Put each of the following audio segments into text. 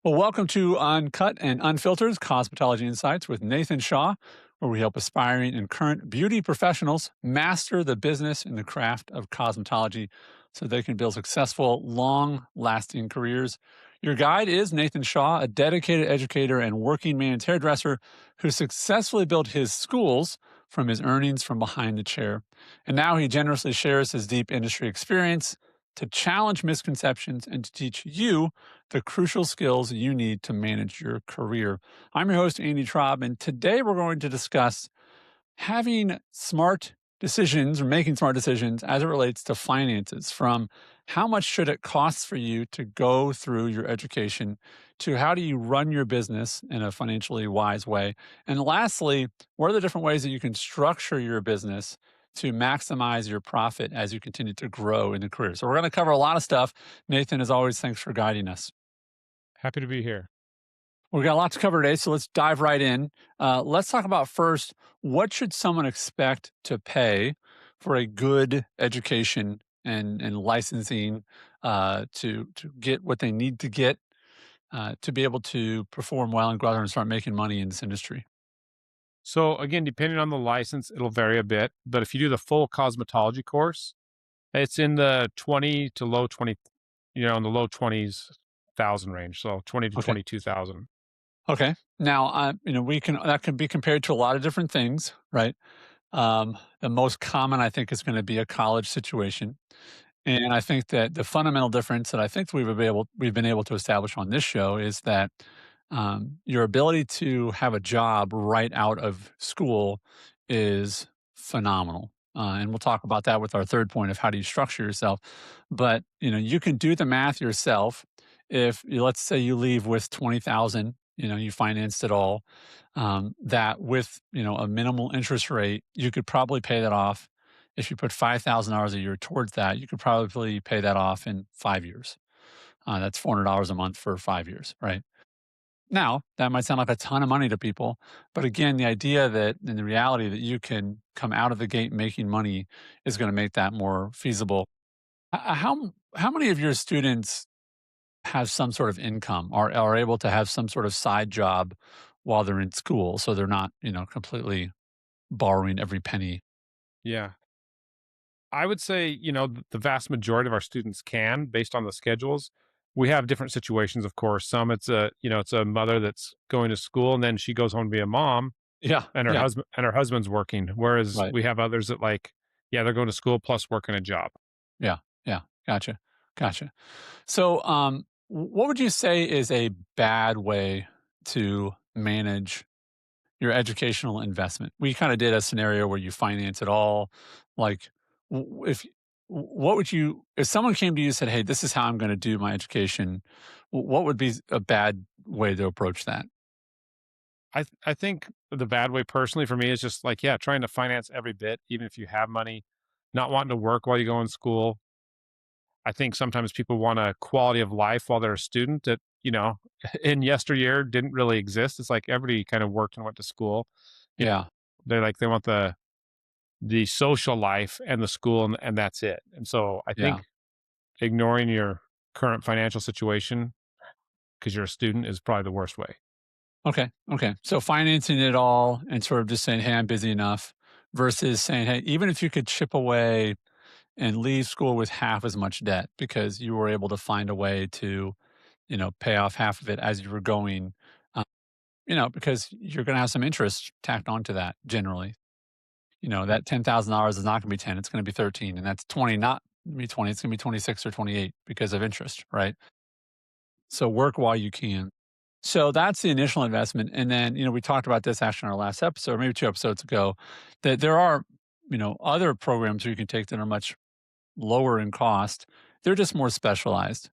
Well, welcome to Uncut and Unfiltered Cosmetology Insights with Nathan Shaw, where we help aspiring and current beauty professionals master the business and the craft of cosmetology so they can build successful, long lasting careers. Your guide is Nathan Shaw, a dedicated educator and working man's hairdresser who successfully built his schools from his earnings from behind the chair. And now he generously shares his deep industry experience to challenge misconceptions and to teach you the crucial skills you need to manage your career. I'm your host, Andy Traub, and today we're going to discuss having smart decisions or making smart decisions as it relates to finances, from how much should it cost for you to go through your education to how do you run your business in a financially wise way. And lastly, what are the different ways that you can structure your business to maximize your profit as you continue to grow in the career. So we're going to cover a lot of stuff. Nathan, as always, thanks for guiding us. Happy to be here. We've got a lot to cover today, so let's dive right in. Let's talk about first, what should someone expect to pay for a good education and licensing to get what they need to get to be able to perform well and go out there and start making money in this industry? So again, depending on the license, it'll vary a bit. But if you do the full cosmetology course, it's in the 20 to low 20, in the low 20s thousand range. So 20 to Okay. 22,000. Okay. Now, we can that can be compared to a lot of different things, right? The most common, I think, is going to be a college situation. And I think that the fundamental difference that I think we've been able to establish on this show is that your ability to have a job right out of school is phenomenal. And we'll talk about that with our third point of how do you structure yourself. But you can do the math yourself. If let's say you leave with 20,000, you financed it all. That with a minimal interest rate, you could probably pay that off. If you put $5,000 a year towards that, you could probably pay that off in 5 years. That's $400 a month for 5 years, right? Now, that might sound like a ton of money to people, but again, the idea that and the reality that you can come out of the gate making money is going to make that more feasible. How many of your students have some sort of income or are able to have some sort of side job while they're in school, so they're not completely borrowing every penny? Yeah. I would say, the vast majority of our students can based on the schedules. We have different situations, of course. Some it's a mother that's going to school and then she goes home to be a mom Yeah, and yeah, her husband's working. Whereas right. we have others that yeah, they're going to school plus working a job. Yeah, yeah, gotcha, gotcha. So, what would you say is a bad way to manage your educational investment? We kind of did a scenario where you finance it all. Like, if what would you if someone came to you and said, "Hey, this is how I'm going to do my education," what would be a bad way to approach that? I think the bad way personally for me is just yeah, trying to finance every bit, even if you have money, not wanting to work while you go in school. I think sometimes people want a quality of life while they're a student that, in yesteryear didn't really exist. It's like everybody kind of worked and went to school. You Yeah, they want the social life and the school and that's it. And so I yeah. think ignoring your current financial situation because you're a student is probably the worst way. Okay, okay. So financing it all and sort of just saying, "Hey, I'm busy enough," versus saying, "Hey, even if you could chip away and leave school with half as much debt because you were able to find a way to, pay off half of it as you were going, because you're going to have some interest tacked onto that generally. That $10,000 is not going to be 10, it's going to be 13, and that's 20, not gonna be 20, it's going to be 26 or 28 because of interest, right? So work while you can. So that's the initial investment. And then, we talked about this actually in our last episode, maybe 2 episodes ago, that there are, other programs you can take that are much lower in cost. They're just more specialized.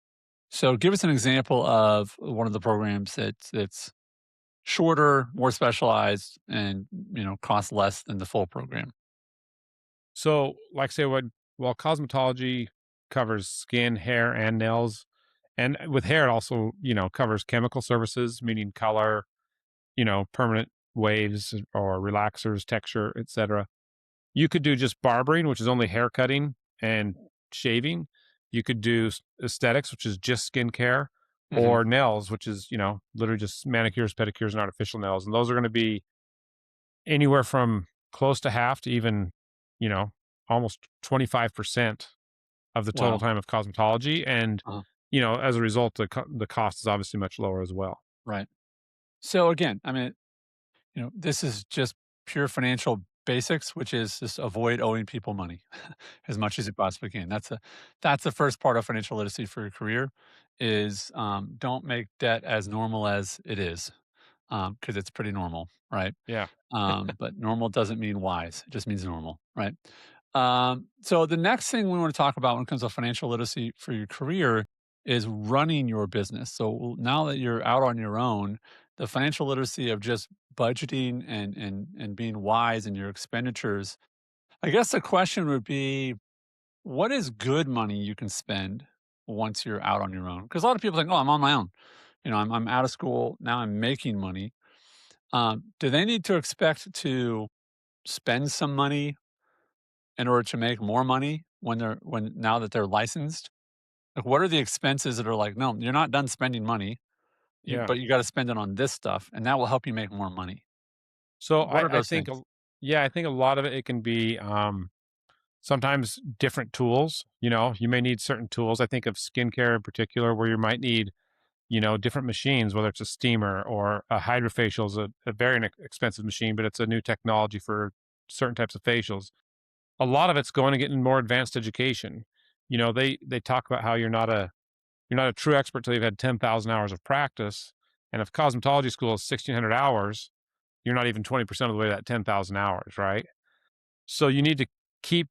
So give us an example of one of the programs that's shorter, more specialized, and costs less than the full program. So, like I say, while cosmetology covers skin, hair, and nails, and with hair, it also, covers chemical services, meaning color, permanent waves or relaxers, texture, etc. You could do just barbering, which is only hair cutting and shaving. You could do aesthetics, which is just skincare, Mhm. or nails, which is, literally just manicures, pedicures, and artificial nails. And those are going to be anywhere from close to half to even, you know, almost 25% of the total Wow. time of cosmetology. And, Uh-huh. as a result, the cost is obviously much lower as well. Right. So again, I mean, this is just pure financial basics, which is just avoid owing people money as much as you possibly can. That's the first part of financial literacy for your career is don't make debt as normal as it is because it's pretty normal, right? Yeah. But normal doesn't mean wise; it just means normal, right? So the next thing we want to talk about when it comes to financial literacy for your career is running your business. So now that you're out on your own, the financial literacy of just budgeting and being wise in your expenditures. I guess the question would be, what is good money you can spend once you're out on your own? Because a lot of people think, "Oh, I'm on my own. I'm out of school now. I'm making money." Do they need to expect to spend some money in order to make more money when now that they're licensed? Like, what are the expenses that are like, "No, you're not done spending money, Yeah. but you gotta spend it on this stuff, and that will help you make more money." So What are I those think, things? yeah, I think a lot of it can be sometimes different tools. You may need certain tools. I think of skincare in particular, where you might need, different machines, whether it's a steamer or a hydrofacial is a very expensive machine, but it's a new technology for certain types of facials. A lot of it's going to get in more advanced education. They talk about how you're not a true expert till you've had 10,000 hours of practice. And if cosmetology school is 1,600 hours, you're not even 20% of the way to that 10,000 hours, right? So you need to keep,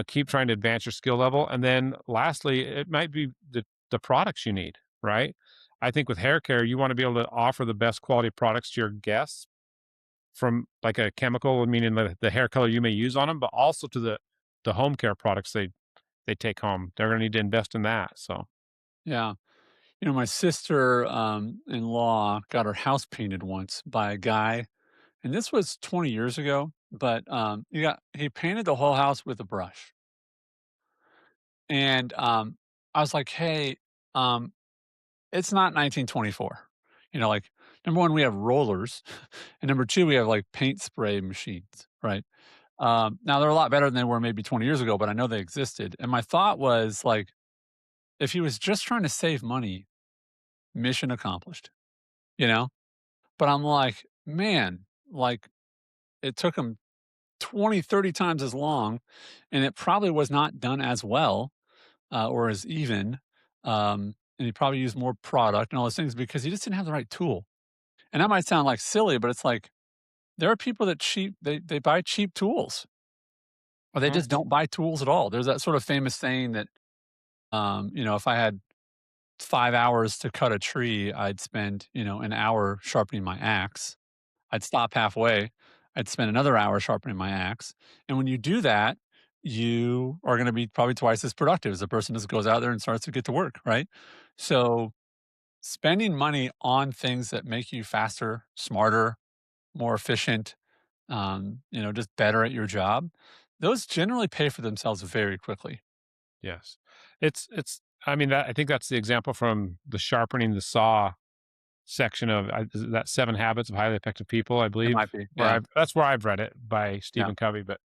keep trying to advance your skill level. And then lastly, it might be the products you need, right? I think with hair care, you want to be able to offer the best quality products to your guests from like a chemical, meaning the hair color you may use on them, but also to the home care products they take home. They're going to need to invest in that. So Yeah. My sister, in law got her house painted once by a guy, and this was 20 years ago, but, he painted the whole house with a brush, and, I was like, "Hey, um, it's not 1924." Like, number 1, we have rollers, and number 2, we have, like, paint spray machines, right? Now they're a lot better than they were maybe 20 years ago, but I know they existed, and my thought was, like, if he was just trying to save money, mission accomplished, you know? But I'm like, "Man," like, it took him 20, 30 times as long, and it probably was not done as well, or as even, and he probably used more product and all those things because he just didn't have the right tool. And that might sound, like, silly, but it's like, there are people that they buy cheap tools, or they mhm, just don't buy tools at all. There's that sort of famous saying that, if I had 5 hours to cut a tree, I'd spend, an hour sharpening my axe. I'd stop halfway. I'd spend another hour sharpening my axe. And when you do that, you are going to be probably twice as productive as the person that goes out there and starts to get to work, right? So, spending money on things that make you faster, smarter, more efficient, just better at your job, those generally pay for themselves very quickly. yes, it's. I mean, I think that's the example from the sharpening the saw section of is that Seven Habits of Highly Effective People, I It believe. might be. Where Yeah. that's where I've read it by Yeah. Stephen Covey. But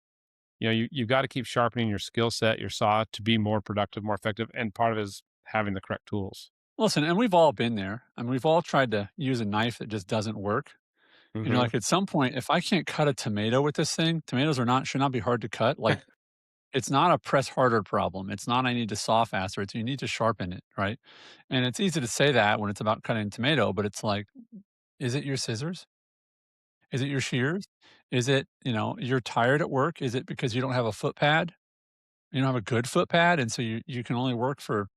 you've got to keep sharpening your skill set, your saw, to be more productive, more effective, and part of it is having the correct tools. Listen, and we've all been there. I mean, we've all tried to use a knife that just doesn't work. Hmm. Like, at some point, if I can't cut a tomato with this thing, tomatoes should not be hard to cut. Like, it's not a press harder problem. It's not I need to saw faster. It's you need to sharpen it, right? And it's easy to say that when it's about cutting tomato, but it's like, is it your scissors? Is it your shears? Is it, you're tired at work? Is it because you don't have a foot pad? You don't have a good foot pad, and so you can only work for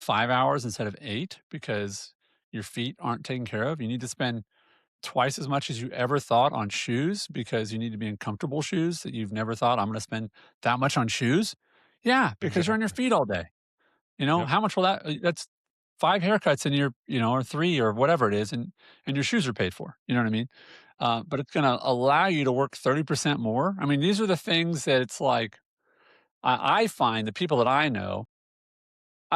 5 hours instead of 8 because your feet aren't taken care of. You need to spend twice as much as you ever thought on shoes because you need to be in comfortable shoes that you've never thought, "I'm gonna spend that much on shoes?" Yeah, because you're on your Exactly. feet all day. Yep. How much will that's 5 haircuts in your or 3 or whatever it is, and your shoes are paid for, you know what I mean? But it's gonna allow you to work 30% more. I mean, these are the things that it's like, I find the people that I know,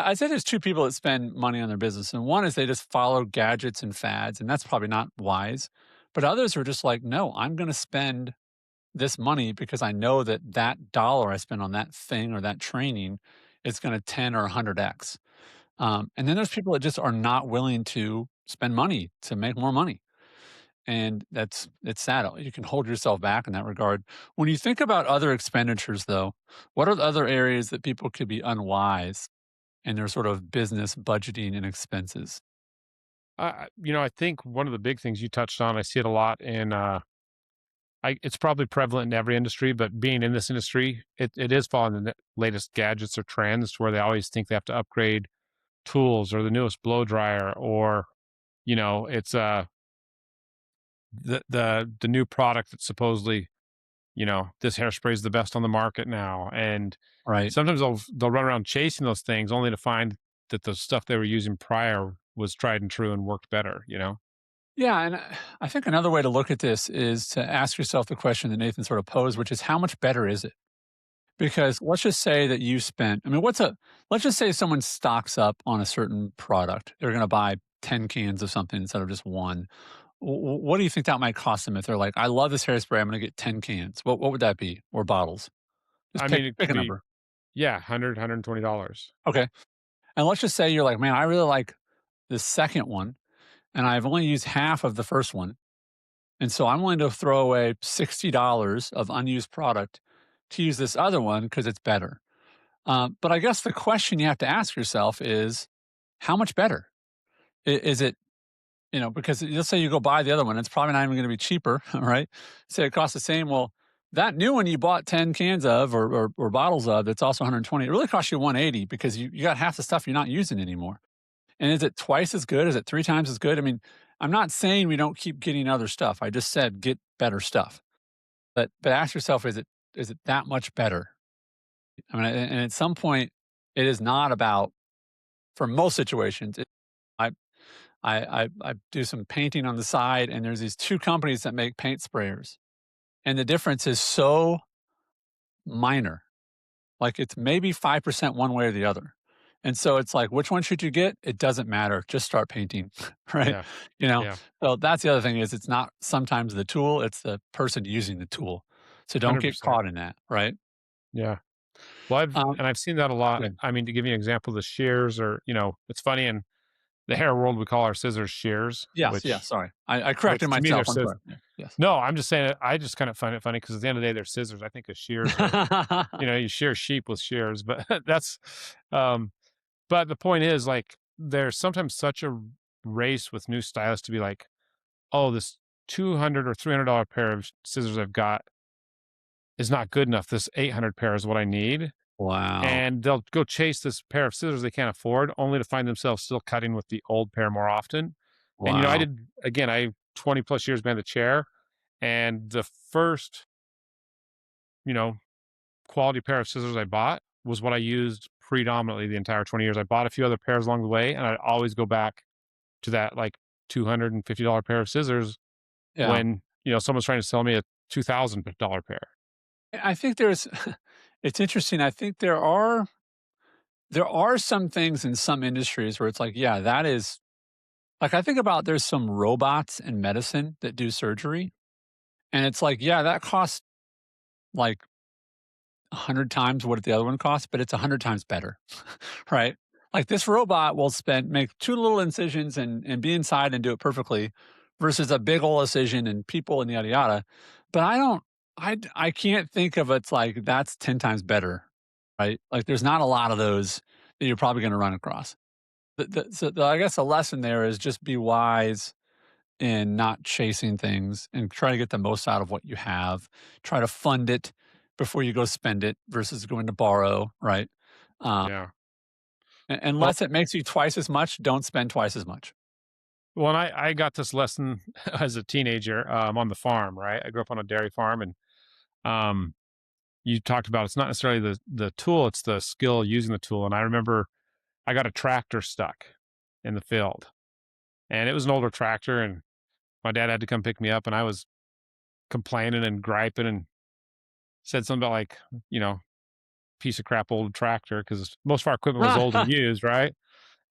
I'd say there's 2 people that spend money on their business, and one is they just follow gadgets and fads, and that's probably not wise. But others are just like, "No, I'm gonna spend this money because I know that that dollar I spend on that thing or that training is gonna 10 or 100x." And then there's people that just are not willing to spend money to make more money, and it's sad. You can hold yourself back in that regard. When you think about other expenditures, though, what are the other areas that people could be unwise in their sort of business budgeting and expenses? I think one of the big things you touched on, I see it a lot in, it's probably prevalent in every industry, but being in this industry, it is following the latest gadgets or trends to where they always think they have to upgrade tools or the newest blow dryer or, it's the new product that supposedly, this hairspray is the best on the market now. And Right. sometimes they'll run around chasing those things only to find that the stuff they were using prior was tried and true and worked better. Yeah, and I think another way to look at this is to ask yourself the question that Nathan sort of posed, which is how much better is it? Because let's just say that you spent, I mean, let's just say someone stocks up on a certain product. They're going to buy 10 cans of something instead of just one. What do you think that might cost them if they're like, I love this hairspray, I'm going to get 10 cans? What would that be? Or bottles? Just I pick, mean, it pick could a be, number. yeah, $100, $120. Okay. And let's just say you're like, man, I really like the second one, and I've only used half of the first one. And so I'm willing to throw away $60 of unused product to use this other one because it's better. But I guess the question you have to ask yourself is how much better? Is it, because let's say you go buy the other one, it's probably not even going to be cheaper, right? Say it costs the same. Well, that new one you bought 10 cans of or bottles of that's also 120, it really costs you 180 because you got half the stuff you're not using anymore. And is it twice as good? Is it 3 times as good? I mean, I'm not saying we don't keep getting other stuff. I just said get better stuff. But ask yourself, is it that much better? I mean, and at some point, it is not about for most situations. I I do some painting on the side, and there's these 2 companies that make paint sprayers, and the difference is so minor. Like, it's maybe 5% one way or the other. And so it's like, which one should you get? It doesn't matter. Just start painting, right? Yeah. You know? Yeah. So that's the other thing is it's not sometimes the tool, it's the person using the tool. So don't get 100%. caught in that, right? Yeah. Well, Um, I've seen that a lot. Good. I mean, to give you an example, the shears or, it's funny in the hair world, we call our scissors shears, Yes, yes, sorry. I which corrected to me, they're myself. I'm scissors. sorry. Yeah, yes. No, I'm just saying, I just kind of find it funny because at the end of the day, they're scissors. I think of shears are, you shear sheep with shears, but um, but the point is, like, there's sometimes such a race with new stylists to be like, oh, this 200 or $300 pair of scissors I've got is not good enough. This 800 pair is what I need. Wow. And they'll go chase this pair of scissors they can't afford only to find themselves still cutting with the old pair more often. And, I Wow. did, again, I 20 plus years behind the chair. And the first, you know, quality pair of scissors I bought was what I used predominantly the entire 20 years. I bought a few other pairs along the way, and I'd always go back to that like $250 pair of scissors Yeah. when, someone's trying to sell me a $2,000 pair. I think there's it's interesting. I think there are some things in some industries where it's like, yeah, that is like I think about there's some robots in medicine that do surgery, and it's like, yeah, that costs like 100 times what the other one costs, but it's 100 times better, right? Like this robot will make 2 little incisions and be inside and do it perfectly versus a big ol' incision and people and yada yada. But I don't I can't think of it's like that's 10 times better, right? Like there's not a lot of those that you're probably gonna run across. I guess the lesson there is just be wise in not chasing things and try to get the most out of what you have. Try to fund it before you go spend it versus going to borrow, right? Um, Yeah. Well, unless it makes you twice as much, don't spend twice as much. Well, and I got this lesson as a teenager, on the farm, right? I grew up on a dairy farm, and um, you talked about it's not necessarily the tool; it's the skill using the tool. And I remember I got a tractor stuck in the field, and it was an older tractor, and my dad had to come pick me up, and I was complaining and griping and said something about like, you know, piece of crap old tractor because most of our equipment was old and used, right?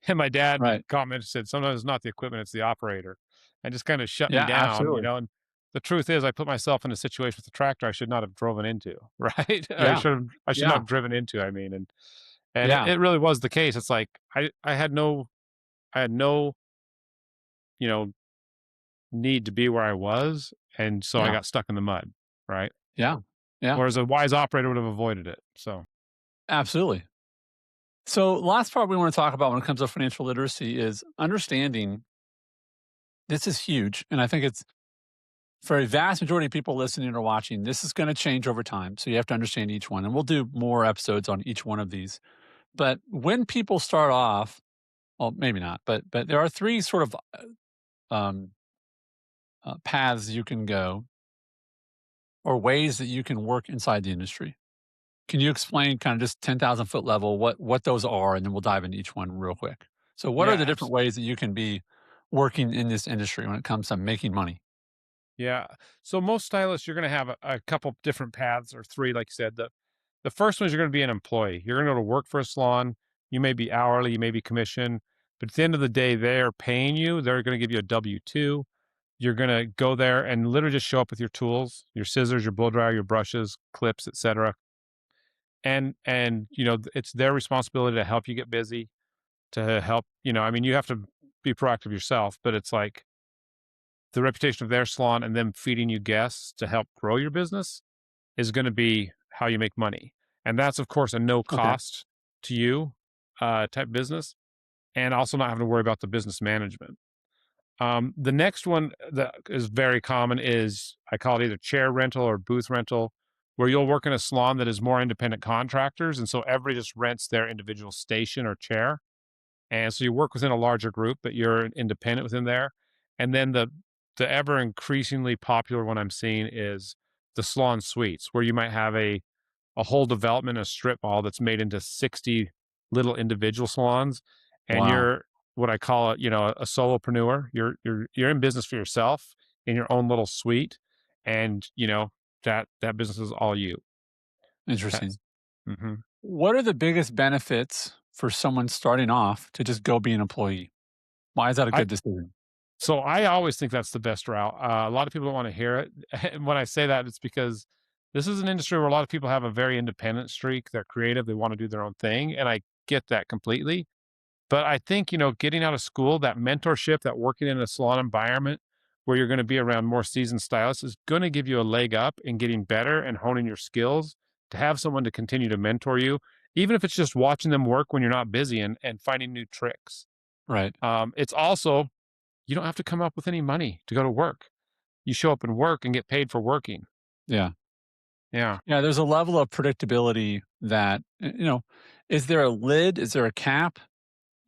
And my dad Right. commented, said, "Sometimes it's not the equipment, it's the operator," and just kind of shut me Yeah, down, absolutely. and the truth is I put myself in a situation with the tractor I should not have driven into, right? Yeah. I should not Yeah. have driven into, I mean, and Yeah. it really was the case. It's like I had no, you know, need to be where I was, and so I Yeah. got stuck in the mud, right? Yeah. Yeah. Whereas a wise operator would have avoided it. So, Absolutely. So, last part we want to talk about when it comes to financial literacy is understanding this is huge. And I think it's for a vast majority of people listening or watching, this is going to change over time. So, you have to understand each one. And we'll do more episodes on each one of these. But when people start off, well, maybe not, but there are three sort of um, paths you can go or ways that you can work inside the industry. Can you explain kind of just 10,000-foot level what those are, and then we'll dive into each one real quick. So what are yeah, the different ways that you can be working in this industry when it comes to making money? yeah. So most stylists, you're going to have a couple different paths or three, like you said. The first one is you're going to be an employee. You're going to go to work for a salon. You may be hourly, you may be commission, but at the end of the day, they're paying you. They're going to give you a W-2. You're going to go there and literally just show up with your tools, your scissors, your blow dryer, your brushes, clips, etc. And it's their responsibility to help you get busy, to help. I mean, you have to be proactive yourself, but it's like the reputation of their salon and them feeding you guests to help grow your business is going to be how you make money. And that's, of course, a no Okay. cost to you type business, and also not having to worry about the business management. The next one that is very common is I call it either chair rental or booth rental, where you'll work in a salon that is more independent contractors. And so everybody just rents their individual station or chair. And so you work within a larger group, but you're independent within there. And then the ever increasingly popular one I'm seeing is the salon suites, where you might have a whole development, a strip mall that's made into 60 little individual salons, and Wow. you're what I call it, a solopreneur. You're in business for yourself in your own little suite, and that business is all you. Interesting. That's mhm. What are the biggest benefits for someone starting off to just go be an employee? Why is that a I good decision? So I always think that's the best route. A lot of people don't want to hear it. And when I say that, it's because this is an industry where a lot of people have a very independent streak. They're creative. They want to do their own thing. And I get that completely. But I think, getting out of school, that mentorship, that working in a salon environment where you're going to be around more seasoned stylists is going to give you a leg up in getting better and honing your skills to have someone to continue to mentor you, even if it's just watching them work when you're not busy and finding new tricks. Right. It's also you don't have to come up with any money to go to work. You show up and work and get paid for working. Yeah. Yeah, Yeah, there's a level of predictability that, is there a lid? Is there a cap?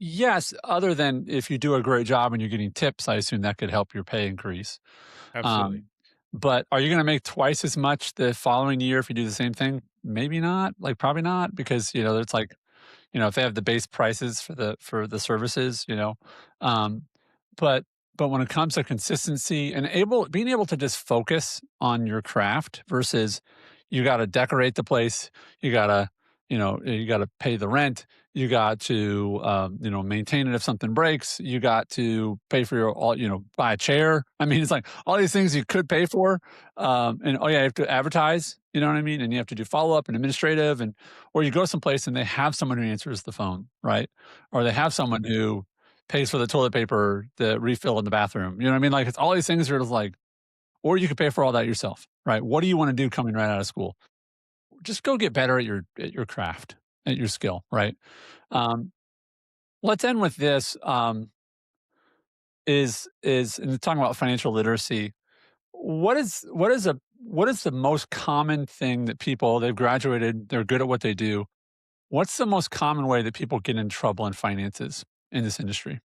Yes, other than if you do a great job and you're getting tips, I assume that could help your pay increase. absolutely. Um, but are you gonna make twice as much the following year if you do the same thing? Maybe not, like, probably not because, it's like, if they have the base prices for the services, um, but when it comes to consistency and being able to just focus on your craft versus you got to decorate the place, you got to you got to pay the rent, you got to maintain it if something breaks, you got to pay for your all buy a chair. I mean, it's like all these things you could pay for, and oh yeah, you have to advertise. You know what I mean? And you have to do follow up and administrative, and or you go someplace and they have someone who answers the phone, right? Or they have someone who pays for the toilet paper, the refill in the bathroom. You know what I mean? Like it's all these things are just like, or you could pay for all that yourself, right? What do you want to do coming right out of school? Just go get better at your craft, at your skill, right? Um, let's end with this. Is and talking about financial literacy. What is the most common thing that people they've graduated, they're good at what they do. What's the most common way that people get in trouble in finances in this industry?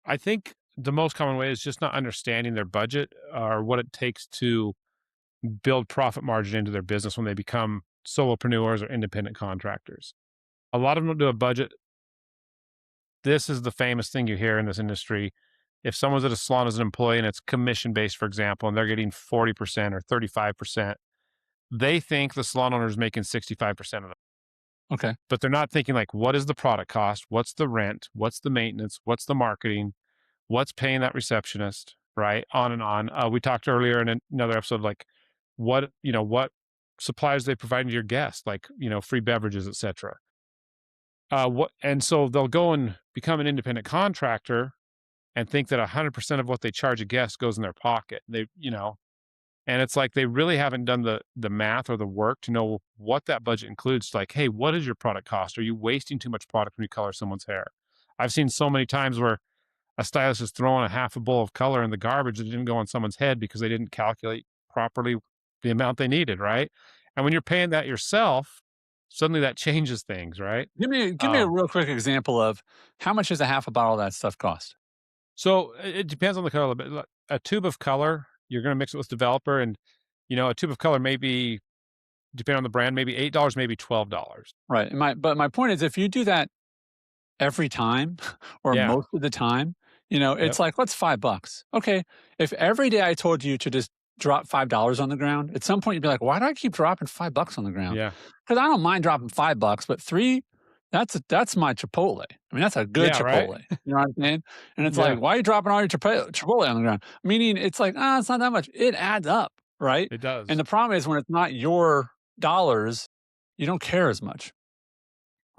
I think the most common way is just not understanding their budget or what it takes to build profit margin into their business when they become solopreneurs or independent contractors. A lot of them don't do a budget. This is the famous thing you hear in this industry. If someone's at a salon as an employee and it's commission based, for example, and they're getting 40% or 35%, they think the salon owner is making 65% of it. Okay. but they're not thinking like, what is the product cost? What's the rent? What's the maintenance? What's the marketing? What's paying that receptionist? Right. On and on. We talked earlier in another episode, like what supplies they provide to your guests, like, free beverages, etc. And so they'll go and become an independent contractor and think that 100% of what they charge a guest goes in their pocket. And it's like they really haven't done the math or the work to know what that budget includes. Like, hey, what is your product cost? Are you wasting too much product when you color someone's hair? I've seen so many times where a stylist is throwing a half a bowl of color in the garbage that didn't go on someone's head because they didn't calculate properly the amount they needed, right? And when you're paying that yourself, suddenly that changes things, right? Give me a Um, real quick example of how much does a half a bottle of that stuff cost? so it depends on the color, but a tube of color, you're going to mix it with developer, and a tube of color maybe, depending on the brand, maybe $8, maybe $12. Right. But my point is if you do that every time or Yeah. most of the time, Yep. it's like, what's $5? Okay. If every day I told you to just drop $5 on the ground, at some point you'd be like, why do I keep dropping $5 on the ground? Yeah. Because I don't mind dropping $5, but three, that's my Chipotle. I mean, that's a good Yeah. Right. Chipotle. You know what I'm saying? And it's Yeah. like, why are you dropping all your Chipotle on the ground? Meaning it's like, it's not that much. It adds up, right? It And does. the problem is when it's not your dollars, you don't care as much.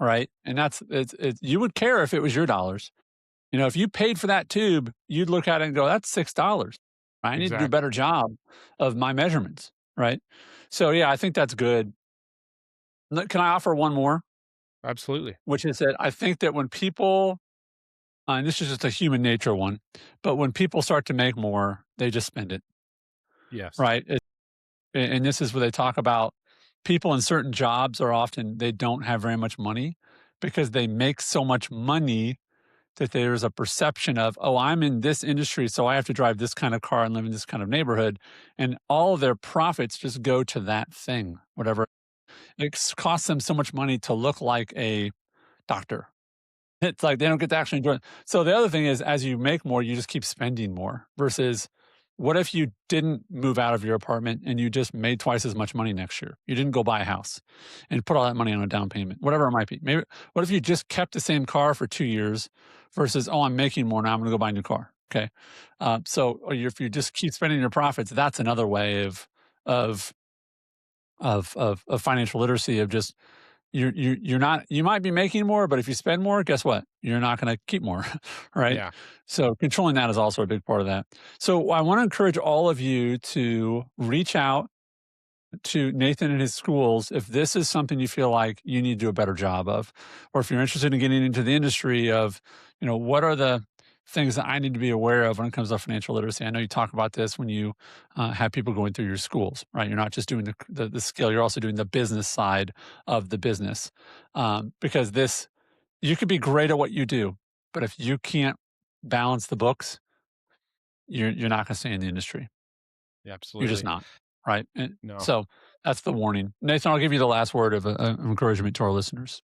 Right, and it's you would care if it was your dollars. If you paid for that tube, you'd look at it and go, "That's $6. I need to do a Exactly. better job of my measurements." Right? So, yeah, I think that's good. Can I offer one more? Absolutely. Which is that I think that when people and this is just a human nature one, but when people start to make more, they just spend it, Yes. right? And this is where they talk about people in certain jobs are often they don't have very much money because they make so much money that there's a perception of, oh, I'm in this industry, so I have to drive this kind of car and live in this kind of neighborhood. And all of their profits just go to that thing, whatever. Costs them so much money to look like a doctor. It's like they don't get to actually enjoy it. So the other thing is, as you make more, you just keep spending more versus what if you didn't move out of your apartment and you just made twice as much money next year? You didn't go buy a house and put all that money on a down payment, whatever it might be. Maybe what if you just kept the same car for 2 years versus, oh, I'm making more now, I'm going to go buy a new car. Okay, or if you just keep spending your profits, that's another way of of financial literacy of just you're not you might be making more, but if you spend more, guess what? You're not gonna keep more, right? Yeah. So controlling that is also a big part of that. So I wanna encourage all of you to reach out to Nathan and his schools if this is something you feel like you need to do a better job of, or if you're interested in getting into the industry of, what are the things that I need to be aware of when it comes to financial literacy. I know you talk about this when you have people going through your schools, right? You're not just doing the skill, you're also doing the business side of the business. Because you could be great at what you do, but if you can't balance the books, you're not going to stay in the industry. Yeah, You're just absolutely. not, right? And No. so that's the warning. Nathan, I'll give you the last word of encouragement to our listeners.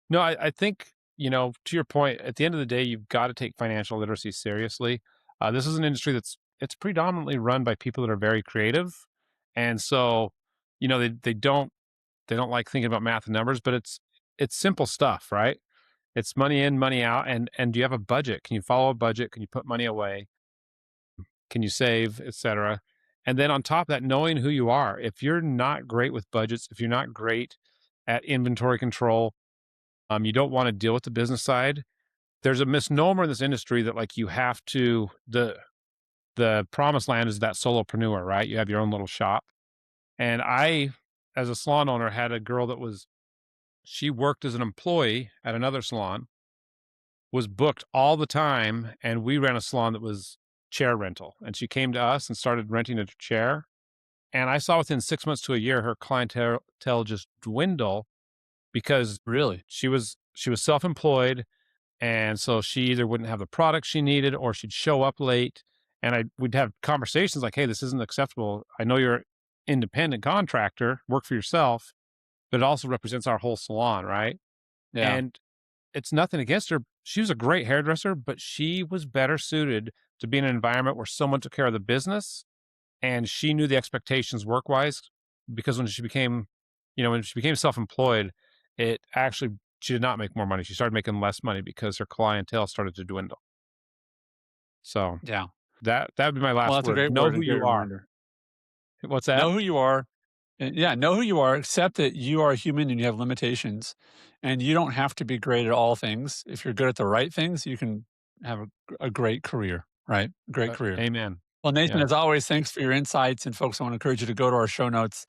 No, I think, to your point, at the end of the day, you've got to take financial literacy seriously. This is an industry it's predominantly run by people that are very creative. And so, they don't like thinking about math and numbers, but it's simple stuff, right? It's money in, money out. And do you have a budget? Can you follow a budget? Can you put money away? Can you save, etc.? And then on top of that, knowing who you are. If you're not great with budgets, if you're not great at inventory control, you don't want to deal with the business side. There's a misnomer in this industry that like you have to the promised land is that solopreneur, right? You have your own little shop. And I, as a salon owner, had a girl that she worked as an employee at another salon, was booked all the time, and we ran a salon that was chair rental. And she came to us and started renting a chair. And I saw within 6 months to a year her clientele just dwindle because Really? she was self-employed. And so she either wouldn't have the product she needed or she'd show up late. And we'd have conversations like, hey, this isn't acceptable. I know you're an independent contractor, work for yourself, but it also represents our whole salon, right? Yeah. And it's nothing against her. She was a great hairdresser, but she was better suited to be in an environment where someone took care of the business and she knew the expectations work wise because when she became self employed, it actually she did not make more money. She started making less money because her clientele started to dwindle. So Yeah. that would be my Well, last that's a word. great Know word, a who great you are. reminder. What's that? Know who you are. And yeah, know who you are, accept that you are human and you have limitations, and you don't have to be great at all things. If you're good at the right things, you can have a great career, right? Great career. Amen. Well, Nathan, Yeah. as always, thanks for your insights. And folks, I want to encourage you to go to our show notes,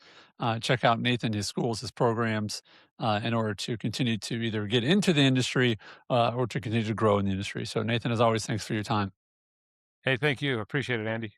check out Nathan, his schools, his programs, in order to continue to either get into the industry or to continue to grow in the industry. So, Nathan, as always, thanks for your time. Hey, thank you. Appreciate it, Andy.